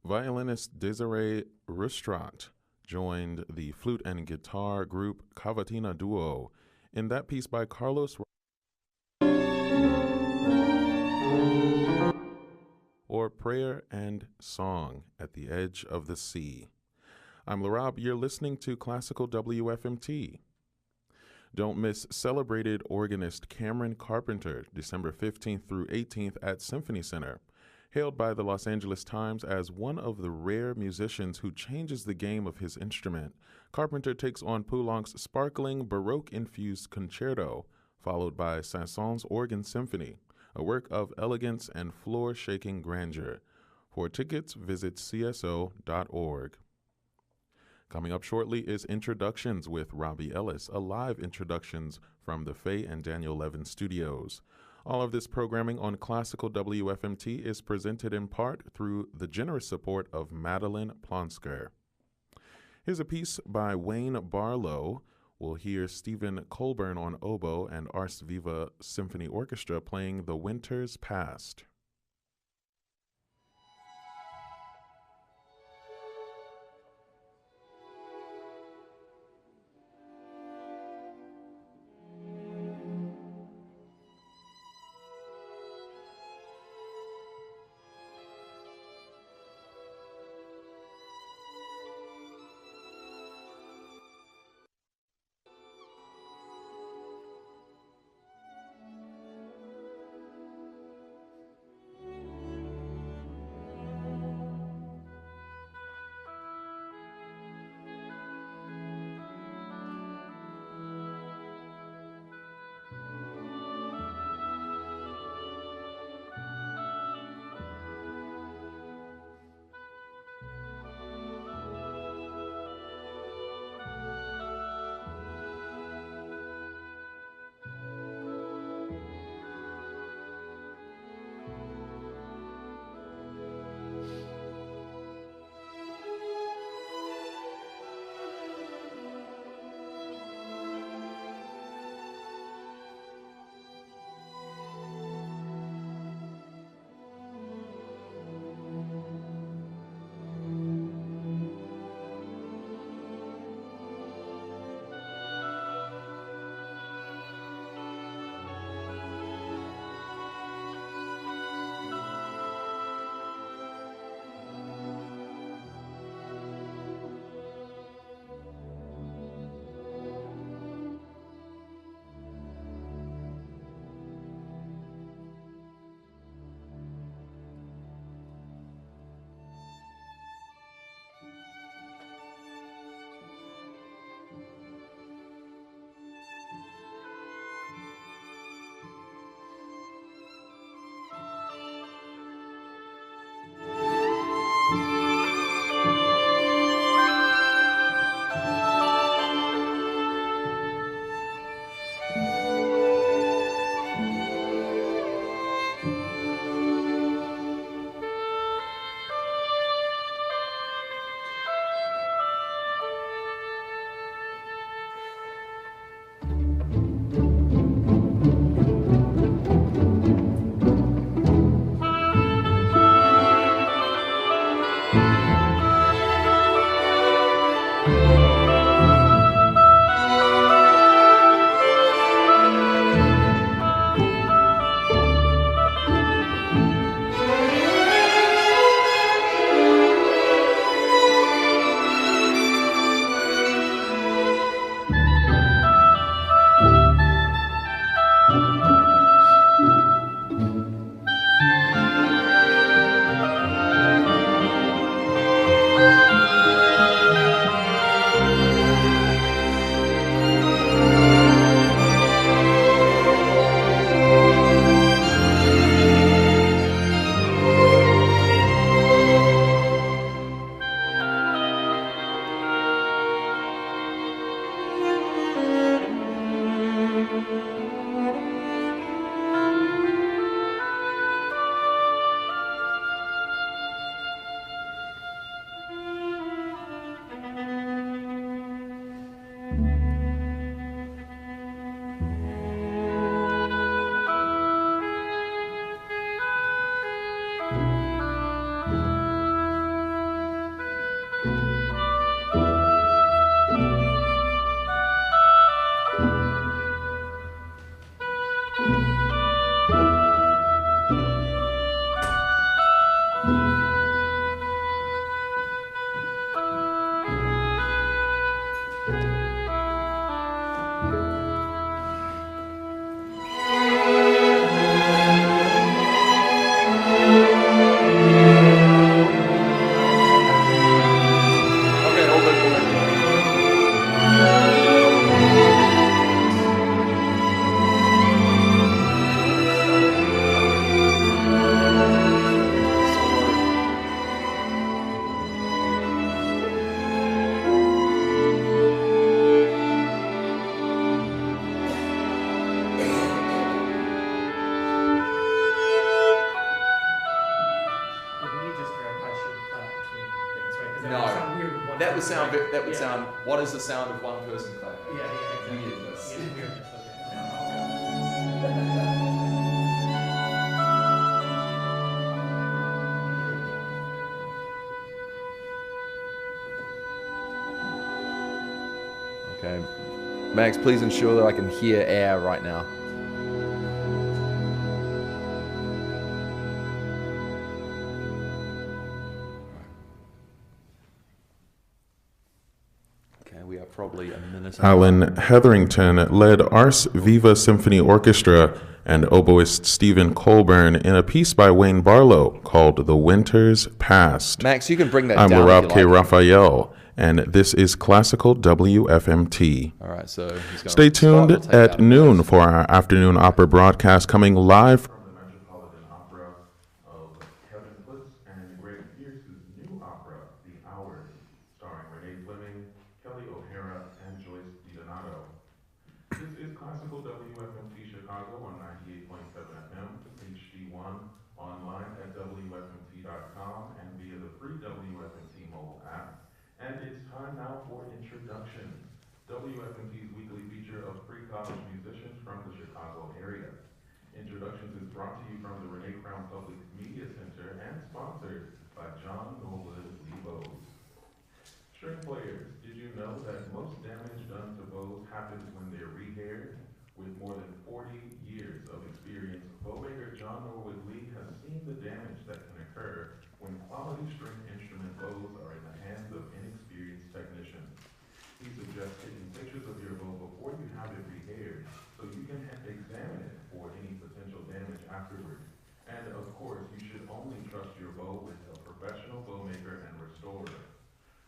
Violinist Desiree Rustrat joined the flute and guitar group Cavatina Duo in that piece by Carlos or Prayer and Song at the Edge of the Sea. I'm Larab, you're listening to Classical WFMT. Don't miss celebrated organist Cameron Carpenter, December 15th through 18th at Symphony Center. Hailed by the Los Angeles Times as one of the rare musicians who changes the game of his instrument, Carpenter takes on Poulenc's sparkling Baroque-infused concerto, followed by Saint-Saëns' Organ Symphony, a work of elegance and floor-shaking grandeur. For tickets, visit cso.org. Coming up shortly is Introductions with Robbie Ellis, a live introductions from the Faye and Daniel Levin studios. All of this programming on Classical WFMT is presented in part through the generous support of Madeline Plonsker. Here's a piece by Wayne Barlow. We'll hear Stephen Colburn on oboe and Ars Viva Symphony Orchestra playing The Winter's Past. Because that would sound weird with one That would person sound. playing. That would sound. What is the sound of one person clapping? Yeah, exactly. Weirdness. Yeah, weirdness. Okay. Max, please ensure that I can hear air right now. Okay, we are probably a minute. Alan Hetherington led Ars Viva Symphony Orchestra and oboist Stephen Colburn in a piece by Wayne Barlow called The Winter's Past. Max, you can bring that I'm down. Larab if K. you like. Raphael, and this is Classical WFMT. All right, so he's Stay tuned We'll take at out noon noise. for our afternoon opera broadcast coming live from the Metropolitan Opera of Kevin Foots and Greg Pierce's new opera, The Hours, starring Renee Fleming, Kelly O'Hara, and Joyce DiDonato. This is Classical WFMT Chicago on 98.7 FM, HD1, online at WFMT.com and via the free WFMT mobile app. And it's time now for introductions. WFMT's weekly feature of pre-college musicians from the Chicago area. Introductions is brought to you from the Renee Crown Public Media Center and sponsored by John Norwood Lee Bowes. String players, did you know that most damage done to bows happens when they're re-haired? With more than 40 years of experience, bowmaker John Norwood Lee has seen the damage that can occur when quality string instrument bows are in the hands of inexperienced technicians. He suggests taking pictures of your bow before you have it re-haired so you can examine it for any potential damage afterward. And of course, you should only trust your bow with a professional bowmaker and restorer.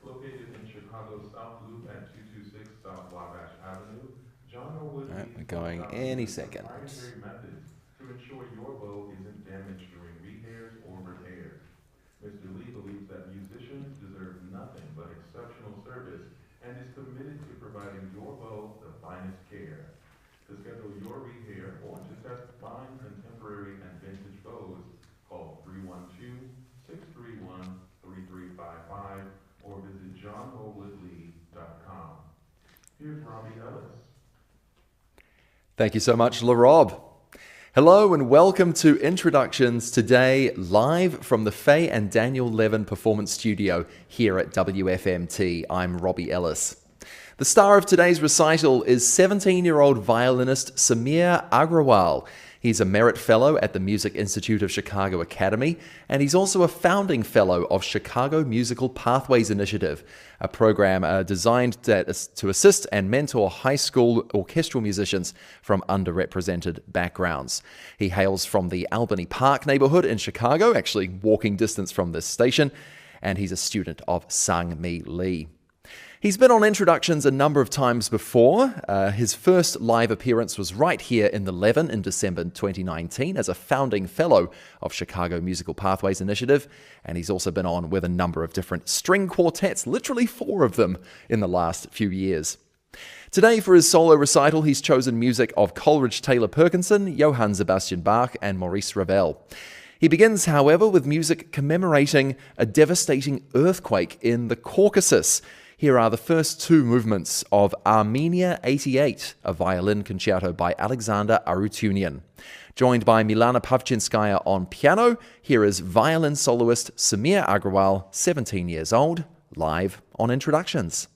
Located in Chicago's South Loop at 226 South Wabash Avenue, John Norwood All right, we're going any second. proprietary methods to ensure your bow isn't damaged during re-hairs or repairs. Mr. Lee believes that musicians deserve nothing but exceptional service and is committed to providing your bow the finest care. To schedule your rehair or to test fine contemporary and vintage bows, call 312-631-3355 or visit johnnorwoodlee.com. Here's Robbie Ellis. Thank you so much, LaRob. Hello and welcome to Introductions today, live from the Faye and Daniel Levin Performance Studio here at WFMT. I'm Robbie Ellis. The star of today's recital is 17-year-old violinist Sameer Agrawal. He's a Merit Fellow at the Music Institute of Chicago Academy, and he's also a founding fellow of Chicago Musical Pathways Initiative, a program designed to assist and mentor high school orchestral musicians from underrepresented backgrounds. He hails from the Albany Park neighborhood in Chicago, actually walking distance from this station, and he's a student of Sang Mi Lee. He's been on Introductions a number of times before. His first live appearance was right here in the Levin in December 2019 as a founding fellow of Chicago Musical Pathways Initiative, and he's also been on with a number of different string quartets, literally 4 of them in the last few years. Today, for his solo recital, he's chosen music of Coleridge Taylor Perkinson, Johann Sebastian Bach, and Maurice Ravel. He begins, however, with music commemorating a devastating earthquake in the Caucasus. Here are the first 2 movements of Armenia 88, a violin concerto by Alexander Arutiunian. Joined by Milana Pavchinskaya on piano, here is violin soloist Sameer Agrawal, 17 years old, live on Introductions.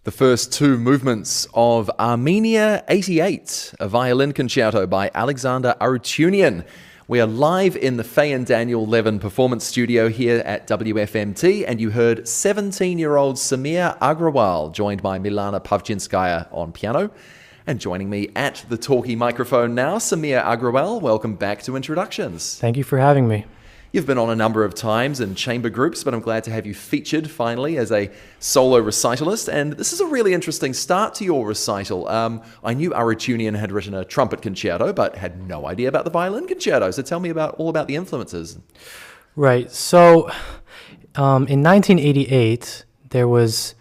The first two movements of Armenia 88, a violin concerto by Alexander Arutiunian. We are live in the Faye and Daniel Levin Performance Studio here at WFMT, and you heard 17-year-old Sameer Agrawal, joined by Milana Pavchinskaya on piano. And joining me at the talkie microphone now, Sameer Agrawal. Welcome back to Introductions. Thank you for having me. You've been on a number of times in chamber groups, but I'm glad to have you featured finally as a solo recitalist. And this is a really interesting start to your recital. I knew Arutiunian had written a trumpet concerto, but had no idea about the violin concerto. So tell me all about the influences. Right. So in 1988, there was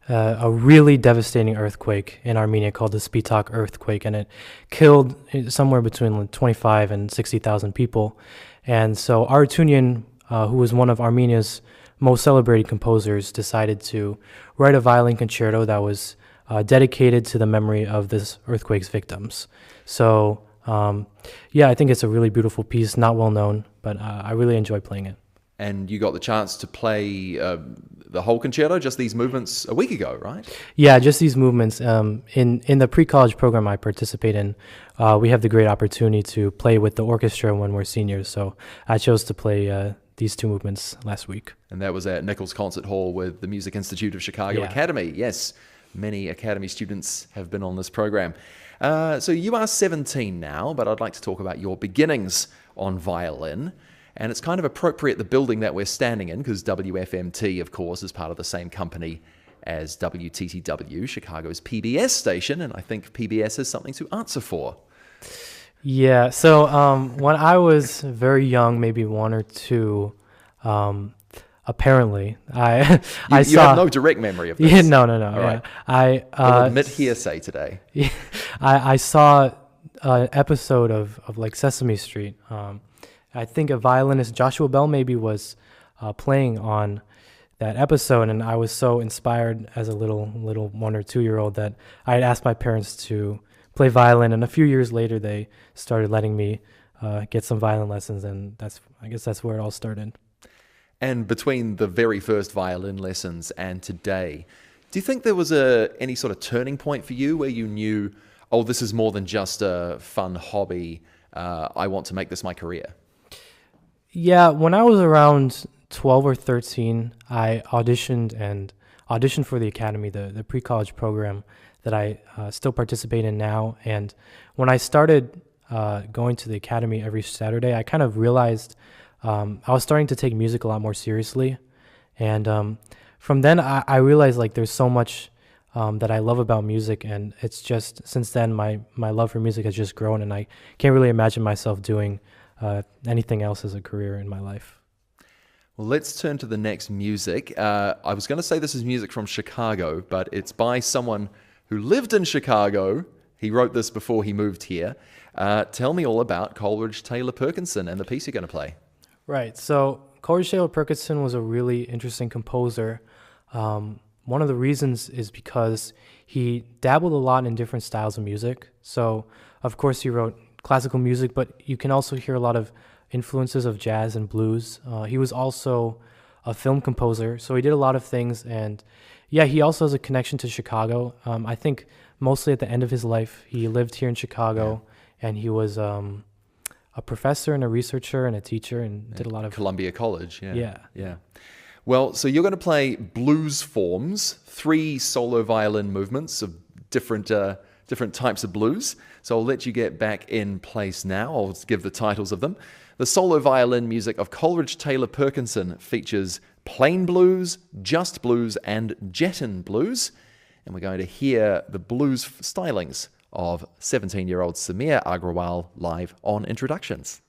a really devastating earthquake in Armenia called the Spitak earthquake, and it killed somewhere between 25 and 60,000 people. And so Arutiunian, who was one of Armenia's most celebrated composers, decided to write a violin concerto that was dedicated to the memory of this earthquake's victims. So, yeah, I think it's a really beautiful piece, not well known, but I really enjoy playing it. And you got the chance to play the whole concerto, just these movements, a week ago, right? Yeah, just these movements. In the pre-college program I participate in, we have the great opportunity to play with the orchestra when we're seniors. So I chose to play these two movements last week. And that was at Nichols Concert Hall with the Music Institute of Chicago Academy. Yes, many Academy students have been on this program. So you are 17 now, but I'd like to talk about your beginnings on violin. And it's kind of appropriate, the building that we're standing in, because WFMT, of course, is part of the same company as WTTW, Chicago's PBS station, and I think PBS has something to answer for. Yeah, so when I was very young, maybe 1 or 2, apparently, I You saw... have no direct memory of this? Yeah, no. All right. I'll admit hearsay today. I saw an episode of like Sesame Street. I think a violinist, Joshua Bell, maybe was playing on that episode, and I was so inspired as a little 1 or 2 year old that I had asked my parents to play violin, and a few years later they started letting me get some violin lessons, and I guess that's where it all started. And between the very first violin lessons and today, do you think there was any sort of turning point for you where you knew, oh, this is more than just a fun hobby, I want to make this my career? Yeah, when I was around 12 or 13, I auditioned for the academy, the pre-college program that I still participate in now. And when I started going to the academy every Saturday, I kind of realized I was starting to take music a lot more seriously. And from then, I realized like there's so much that I love about music, and it's just, since then, my love for music has just grown, and I can't really imagine myself doing anything else as a career in my life. Well, let's turn to the next music. I was going to say this is music from Chicago, but it's by someone who lived in Chicago. He wrote this before he moved here. Tell me all about Coleridge Taylor Perkinson and the piece you're going to play. Right. So Coleridge Taylor Perkinson was a really interesting composer. One of the reasons is because he dabbled a lot in different styles of music. So, of course, he wrote classical music, but you can also hear a lot of influences of jazz and blues. He was also a film composer, so he did a lot of things. And yeah, he also has a connection to Chicago. I think mostly at the end of his life, he lived here in Chicago, and he was a professor and a researcher and a teacher, and did a lot of... Columbia College, Yeah. Well, so you're going to play blues forms, 3 solo violin movements of different types of blues. So I'll let you get back in place now. I'll give the titles of them. The solo violin music of Coleridge Taylor Perkinson features plain blues, just blues, and Jetton blues. And we're going to hear the blues stylings of 17-year-old Sameer Agrawal live on Introductions.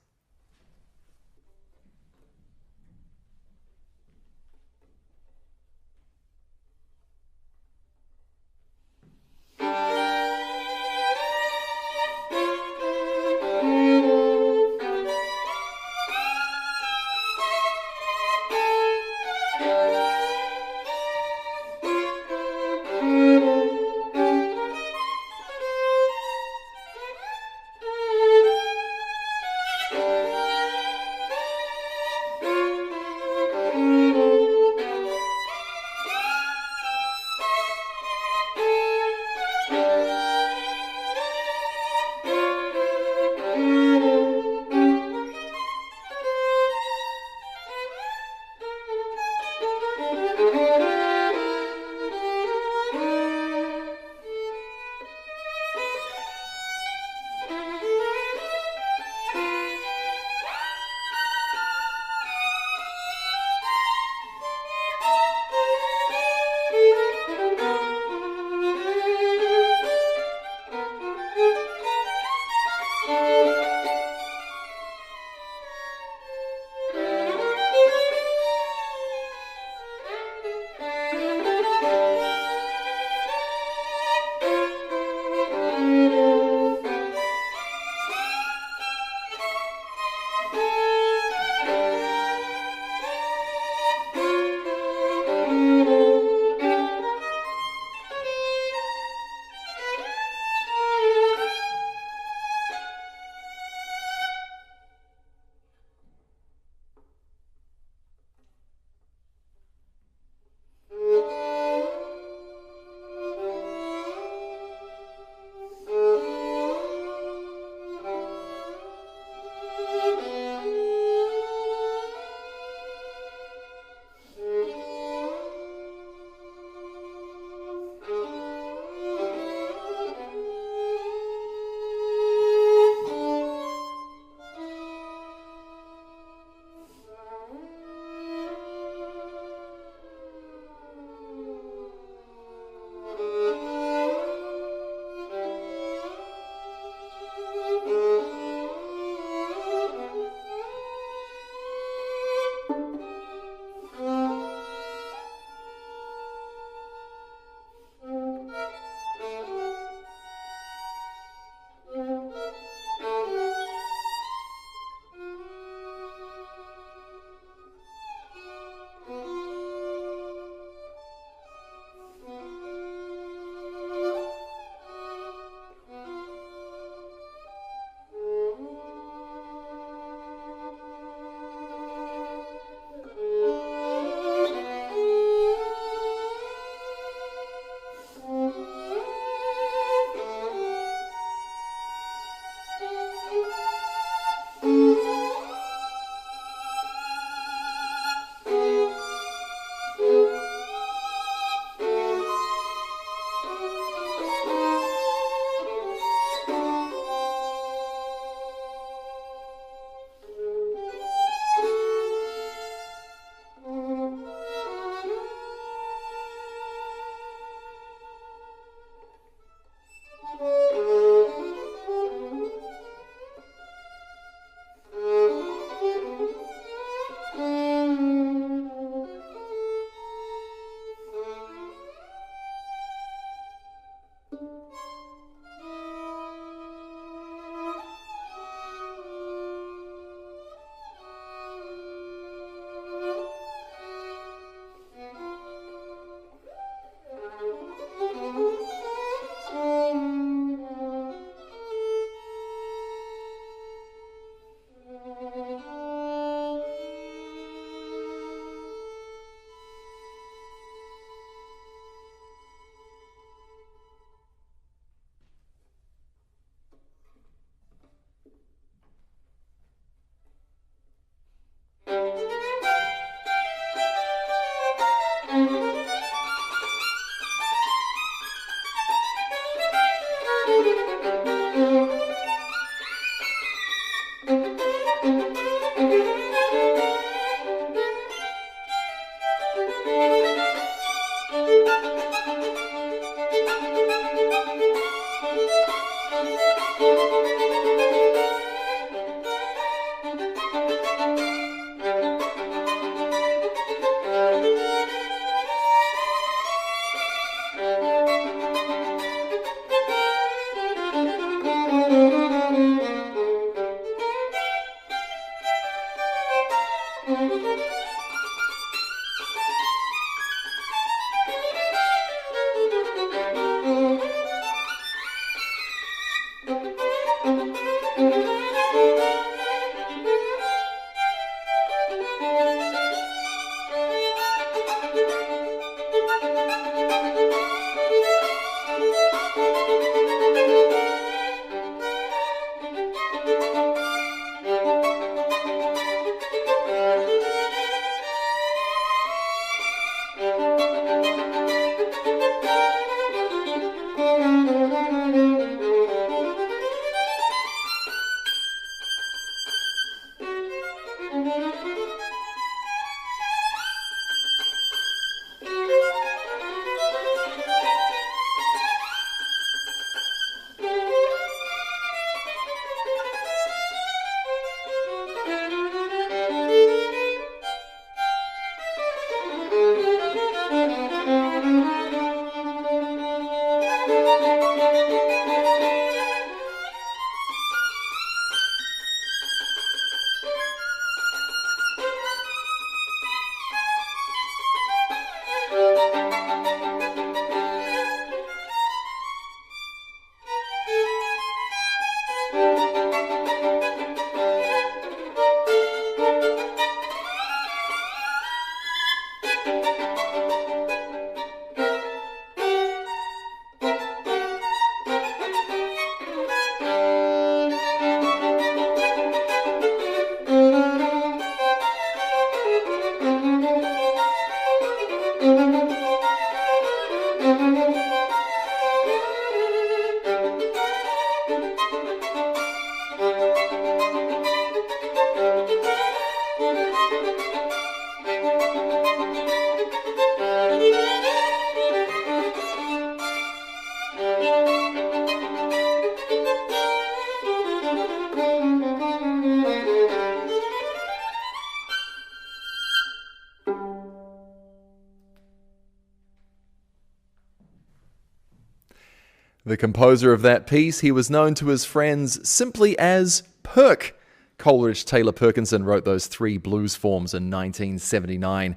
The composer of that piece, he was known to his friends simply as Perk. Coleridge Taylor Perkinson wrote those three blues forms in 1979.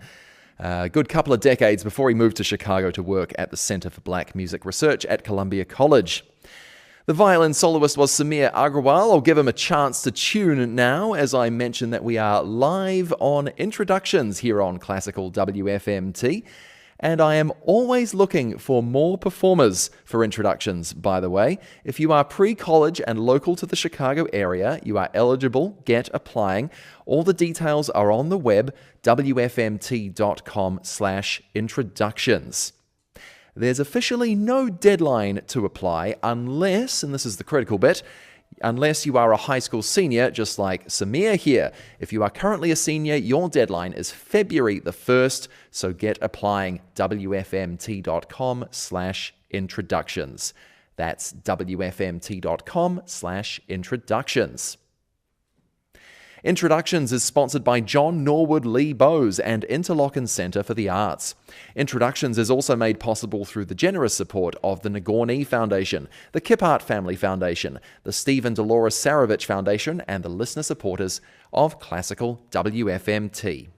A good couple of decades before he moved to Chicago to work at the Center for Black Music Research at Columbia College. The violin soloist was Sameer Agrawal. I'll give him a chance to tune now, as I mentioned that we are live on Introductions here on Classical WFMT. And I am always looking for more performers for Introductions, by the way. If you are pre-college and local to the Chicago area, you are eligible. Get applying. All the details are on the web, wfmt.com/introductions. There's officially no deadline to apply unless, and this is the critical bit, unless you are a high school senior, just like Sameer here. If you are currently a senior, your deadline is February the 1st, so get applying, wfmt.com/introductions. That's wfmt.com/introductions. Introductions is sponsored by John Norwood Lee Bowes and Interlochen Center for the Arts. Introductions is also made possible through the generous support of the Nagorny Foundation, the Kippart Family Foundation, the Stephen Dolores Sarovich Foundation, and the listener supporters of Classical WFMT.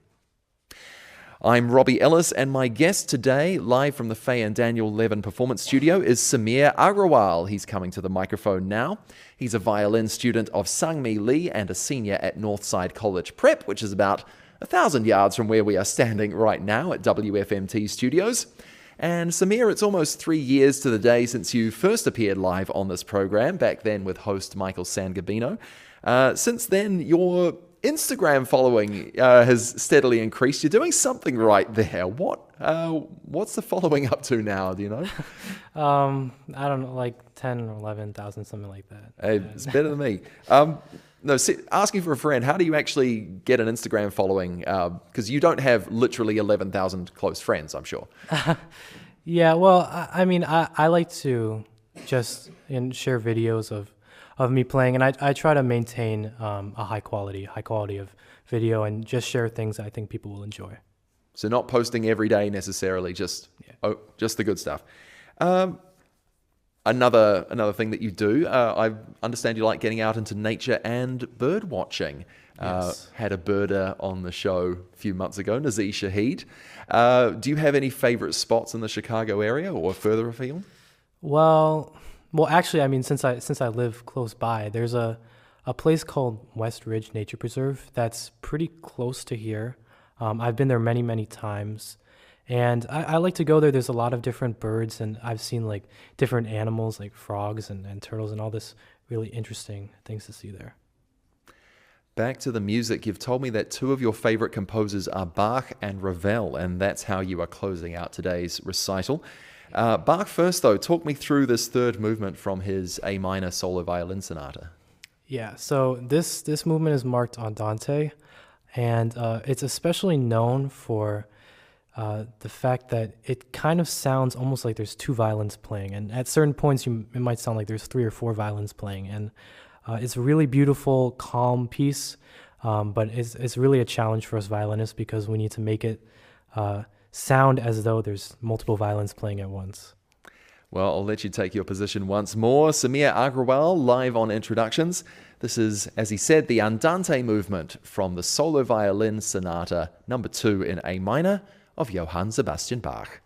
I'm Robbie Ellis, and my guest today, live from the Faye and Daniel Levin Performance Studio, is Sameer Agrawal. He's coming to the microphone now. He's a violin student of Sangmi Lee and a senior at Northside College Prep, which is about 1,000 yards from where we are standing right now at WFMT Studios. And Sameer, it's almost 3 years to the day since you first appeared live on this program, back then with host Michael Sangabino. Since then, your Instagram following has steadily increased. You're doing something right there. What's the following up to now? Do you know? I don't know, like 10 or 11,000, something like that. Hey, it's better than me. Asking for a friend, how do you actually get an Instagram following? Because you don't have literally 11,000 close friends, I'm sure. Yeah, well, I like to just share videos of me playing, and I try to maintain a high quality of video and just share things that I think people will enjoy. So not posting every day necessarily, just the good stuff. Another thing that you do, I understand you like getting out into nature and bird watching. Yes. Had a birder on the show a few months ago, Nazir Shahid. Do you have any favorite spots in the Chicago area or further afield? Well, actually, I mean, since I live close by, there's a place called West Ridge Nature Preserve that's pretty close to here. I've been there many, many times, and I like to go there. There's a lot of different birds, and I've seen like different animals like frogs and turtles and all this really interesting things to see there. Back to the music, you've told me that two of your favorite composers are Bach and Ravel, and that's how you are closing out today's recital. Bach first, though, talk me through this third movement from his A minor solo violin sonata. Yeah, so this movement is marked Andante, and it's especially known for the fact that it kind of sounds almost like there's two violins playing, and at certain points it might sound like there's 3 or 4 violins playing, and it's a really beautiful, calm piece, but it's really a challenge for us violinists because we need to make it sound as though there's multiple violins playing at once. Well, I'll let you take your position once more. Sameer Agrawal, live on Introductions. This is, as he said, the Andante movement from the Solo Violin Sonata number 2 in A minor of Johann Sebastian Bach.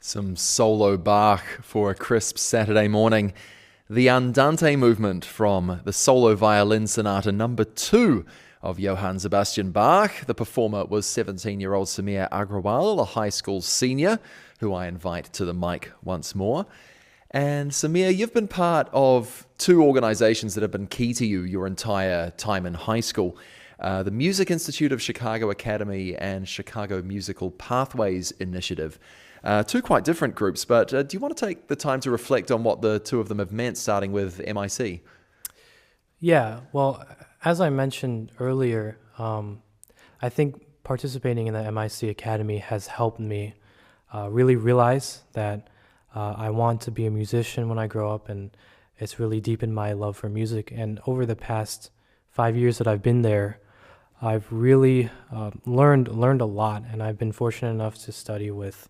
Some solo Bach for a crisp Saturday morning. The Andante movement from the Solo Violin Sonata number 2 of Johann Sebastian Bach. The performer was 17-year-old Sameer Agrawal, a high school senior, who I invite to the mic once more. And Sameer, you've been part of 2 organizations that have been key to you your entire time in high school. The Music Institute of Chicago Academy and Chicago Musical Pathways Initiative. 2 quite different groups, but do you want to take the time to reflect on what the 2 of them have meant, starting with MIC? Yeah, well, as I mentioned earlier, I think participating in the MIC Academy has helped me really realize that I want to be a musician when I grow up, and it's really deepened my love for music. And over the past 5 years that I've been there, I've really learned a lot, and I've been fortunate enough to study with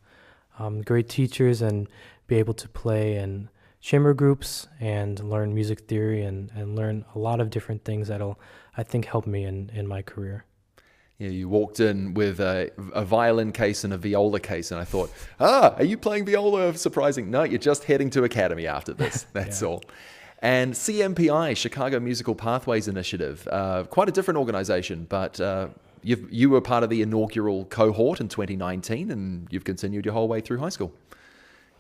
great teachers and be able to play in chamber groups and learn music theory and learn a lot of different things that'll, I think, help me in my career. Yeah, you walked in with a violin case and a viola case, and I thought, are you playing viola? Surprising. No, you're just heading to Academy after this. That's all. And CMPI, Chicago Musical Pathways Initiative, quite a different organization, but you were part of the inaugural cohort in 2019, and you've continued your whole way through high school.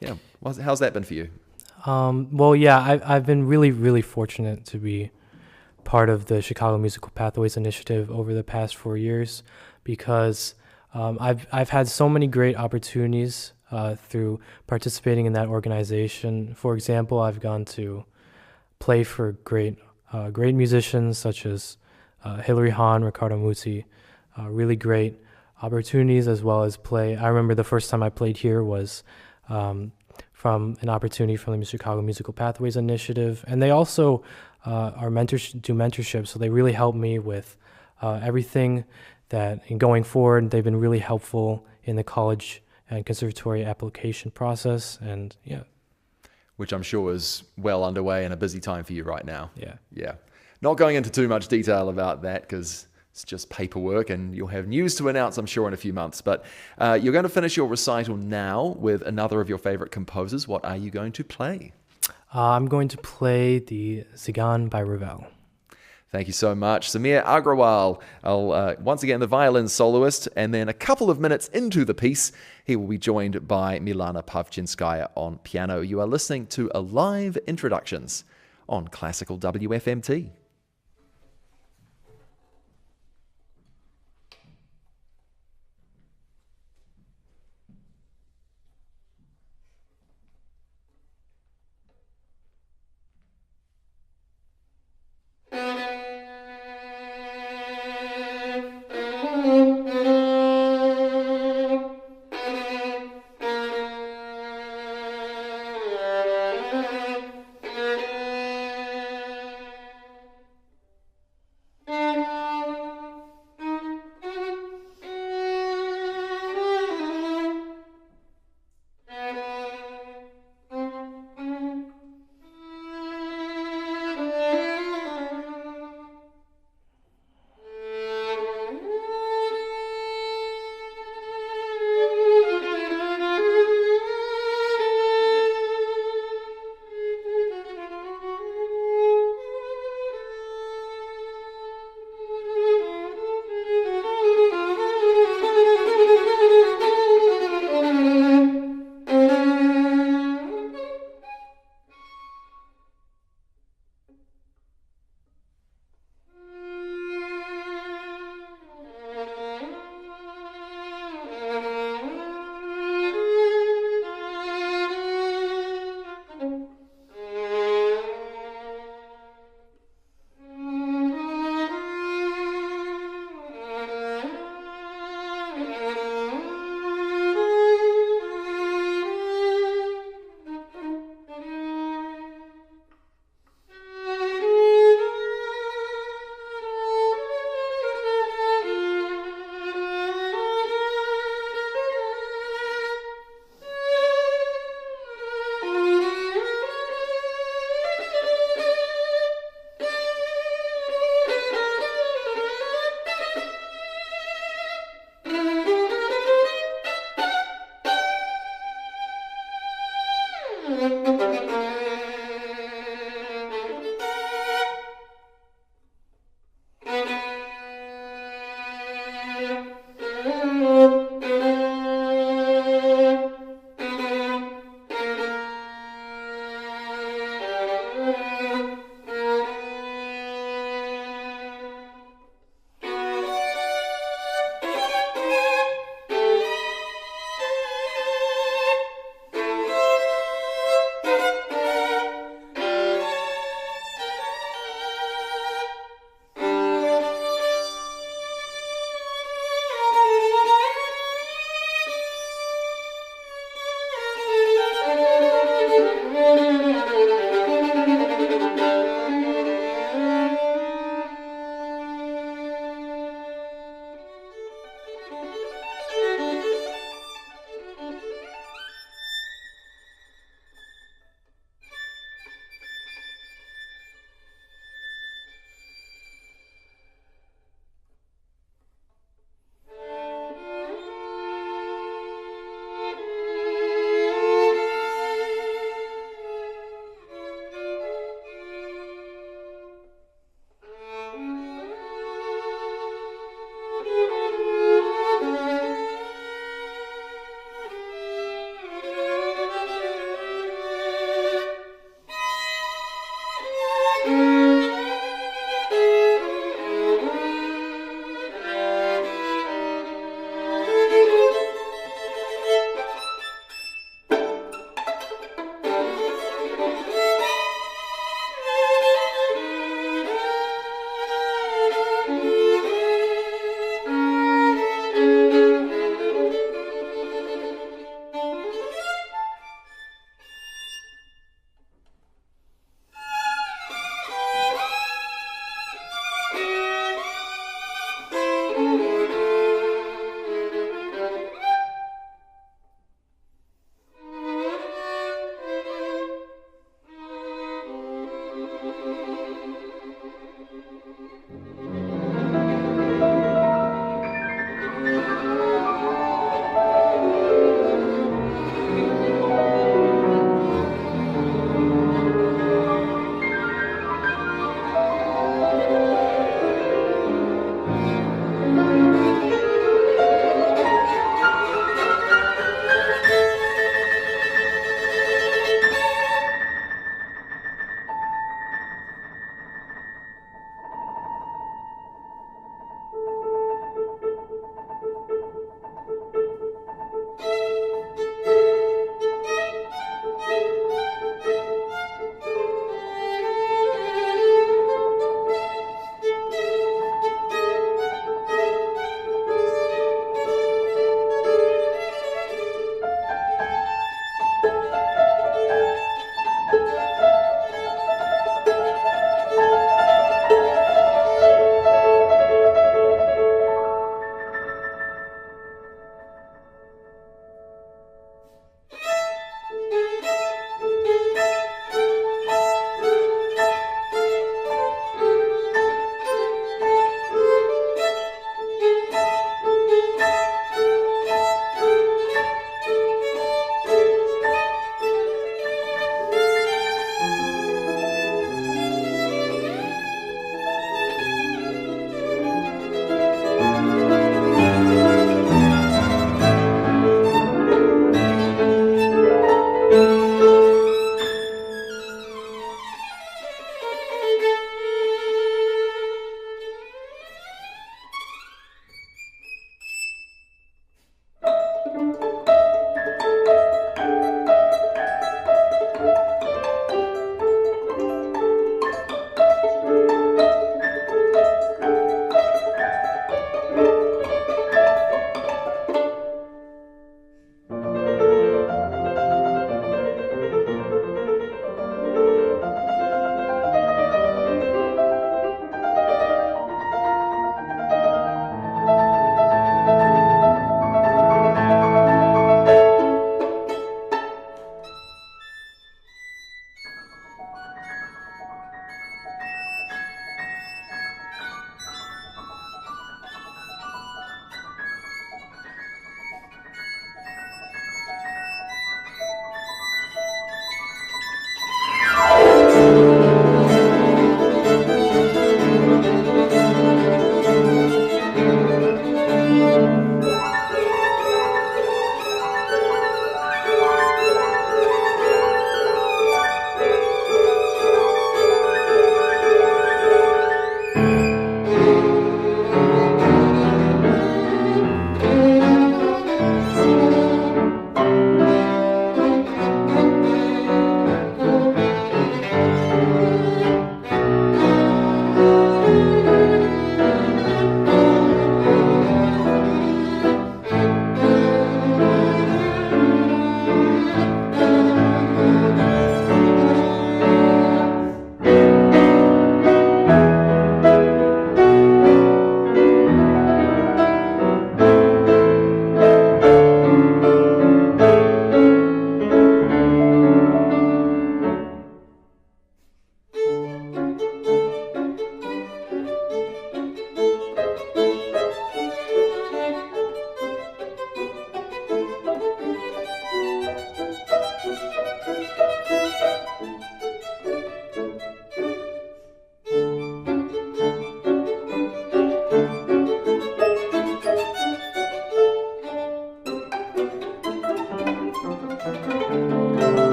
Yeah, how's that been for you? Well, yeah, I've been really, really fortunate to be part of the Chicago Musical Pathways Initiative over the past 4 years, because I've had so many great opportunities through participating in that organization. For example, I've gone to play for great musicians such as Hilary Hahn, Riccardo Muti, really great opportunities, as well as play. I remember the first time I played here was from an opportunity from the Chicago Musical Pathways Initiative, and they also do mentorship, so they really help me with everything that, in going forward, they've been really helpful in the college and conservatory application process, and yeah. Which I'm sure is well underway and a busy time for you right now. Yeah. Not going into too much detail about that because it's just paperwork, and you'll have news to announce, I'm sure, in a few months. But you're going to finish your recital now with another of your favorite composers. What are you going to play? I'm going to play the Zigan by Ravel. Thank you so much. Sameer Agrawal, once again, the violin soloist, and then a couple of minutes into the piece, he will be joined by Milana Pavchinskaya on piano. You are listening to a live Introductions on Classical WFMT.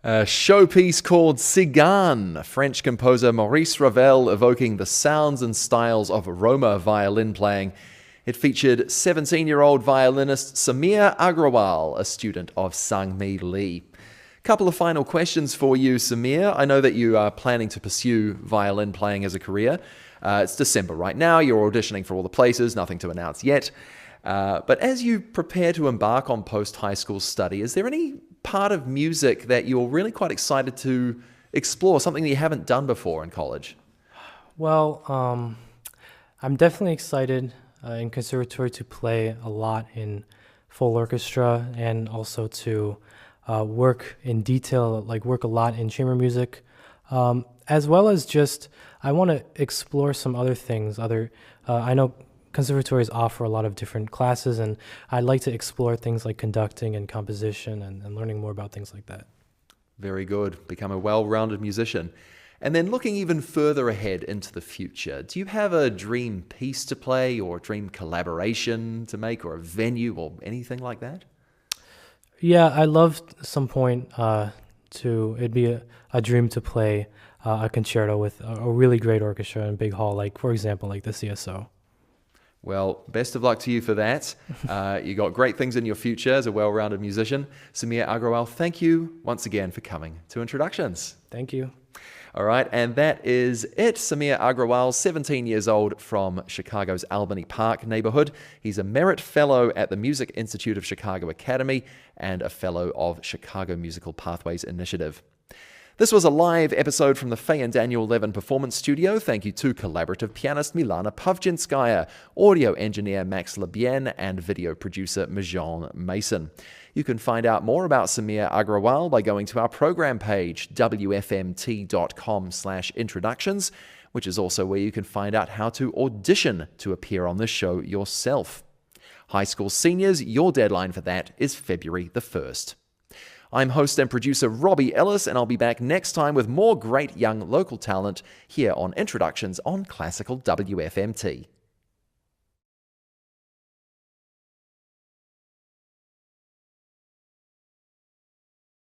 A showpiece called Cigane, French composer Maurice Ravel evoking the sounds and styles of Roma violin playing. It featured 17-year-old violinist Sameer Agrawal, a student of Sang-Mi Lee. Couple of final questions for you, Sameer. I know that you are planning to pursue violin playing as a career. It's December right now. You're auditioning for all the places, nothing to announce yet. But as you prepare to embark on post-high school study, is there any part of music that you're really quite excited to explore, something that you haven't done before in college? Well, I'm definitely excited in conservatory to play a lot in full orchestra and also to work in detail, like work a lot in chamber music, as well as just I want to explore some other things. I know conservatories offer a lot of different classes, and I'd like to explore things like conducting and composition and learning more about things like that. Very good. Become a well-rounded musician. And then looking even further ahead into the future, do you have a dream piece to play or a dream collaboration to make or a venue or anything like that? Yeah, I love some point it'd be a dream to play a concerto with a really great orchestra in a big hall, like, for example, like the CSO. Well, best of luck to you for that. You got great things in your future as a well-rounded musician. Sameer Agrawal, thank you once again for coming to Introductions. Thank you. All right, and that is it. Sameer Agrawal, 17 years old from Chicago's Albany Park neighborhood. He's a Merit Fellow at the Music Institute of Chicago Academy and a Fellow of Chicago Musical Pathways Initiative. This was a live episode from the Faye and Daniel Levin Performance Studio. Thank you to collaborative pianist Milana Pavchinskaya, audio engineer Max Lebien, and video producer Majon Mason. You can find out more about Sameer Agrawal by going to our program page, wfmt.com/introductions, which is also where you can find out how to audition to appear on the show yourself. High school seniors, your deadline for that is February the 1st. I'm host and producer Robbie Ellis, and I'll be back next time with more great young local talent here on Introductions on Classical WFMT.